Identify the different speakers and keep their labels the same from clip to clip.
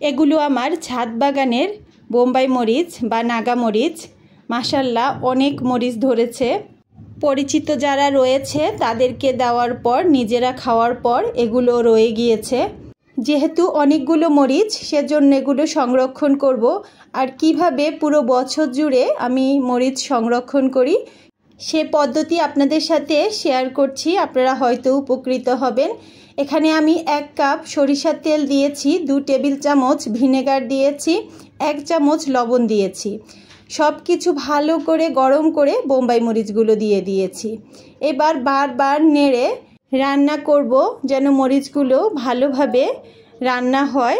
Speaker 1: এগুলো আমার ছাদ বাগানের বোম্বাই মরিচ বা নাগা মরিচ। মাশাআল্লাহ অনেক মরিচ ধরেছে। পরিচিত যারা রয়েছে তাদেরকে দেওয়ার পর নিজেরা খাওয়ার পর এগুলো রয়ে গিয়েছে। যেহেতু অনেকগুলো মরিচ সেজন্য এগুলো সংরক্ষণ করব। আর কিভাবে পুরো বছর জুড়ে আমি মরিচ সংরক্ষণ করি সে পদ্ধতি আপনাদের সাথে শেয়ার করছি, আপনারা হয়তো উপকৃত হবেন। এখানে আমি 1 কাপ সরিষার তেল দিয়েছি, 2 টেবিল চামচ ভিনেগার দিয়েছি, 1 চামচ লবণ দিয়েছি। সব কিছু ভালো করে গরম করে বোম্বাই মরিচগুলো দিয়ে দিয়েছি। এবার বারবার নেড়ে রান্না করব যেন মরিচগুলো ভালোভাবে রান্না হয়।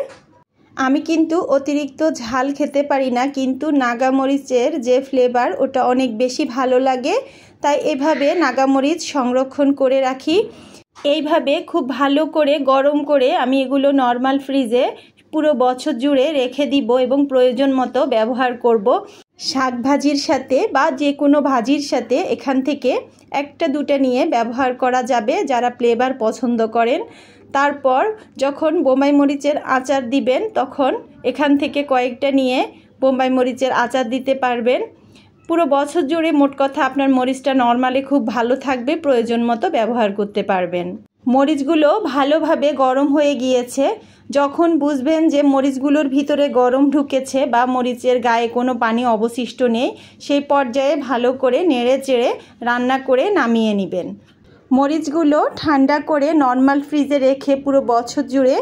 Speaker 1: আমি কিন্তু অতিরিক্ত ঝাল খেতে পারি না, কিন্তু নাগা মরিচের যে ফ্লেভার ওটা অনেক বেশি ভালো লাগে, তাই এভাবে নাগা মরিচ সংরক্ষণ করে রাখি। এইভাবে খুব ভালো করে গরম করে আমি এগুলো নর্মাল ফ্রিজে পুরো বছর জুড়ে রেখে দিব এবং প্রয়োজন মতো ব্যবহার করব। শাক ভাজির সাথে বা যে কোনো ভাজির সাথে এখান থেকে 1-2টা নিয়ে ব্যবহার করা যাবে যারা ফ্লেভার পছন্দ করেন। তারপর যখন বোম্বাই মরিচের আচার দিবেন তখন এখান থেকে কয়েকটা নিয়ে বোম্বাই মরিচের আচার দিতে পারবেন। পুরো বছর জুড়ে মোট কথা আপনার মরিচটা নরমালি খুব ভালো থাকবে, প্রয়োজন মতো ব্যবহার করতে পারবেন। মরিচগুলো ভালোভাবে গরম হয়ে গিয়েছে। যখন বুঝবেন যে মরিচগুলোর ভিতরে গরম ঢুকেছে বা মরিচের গায়ে কোনো পানি অবশিষ্ট নেই, সেই পর্যায়ে ভালো করে নেড়ে চেড়ে রান্না করে নামিয়ে নেবেন। মরিচগুলো ঠান্ডা করে নর্মাল ফ্রিজে রেখে পুরো বছর জুড়ে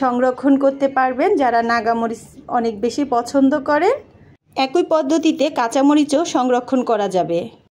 Speaker 1: সংরক্ষণ করতে পারবেন যারা নাগা মরিচ অনেক বেশি পছন্দ করেন। একই পদ্ধতিতে কাঁচামরিচও সংরক্ষণ করা যাবে।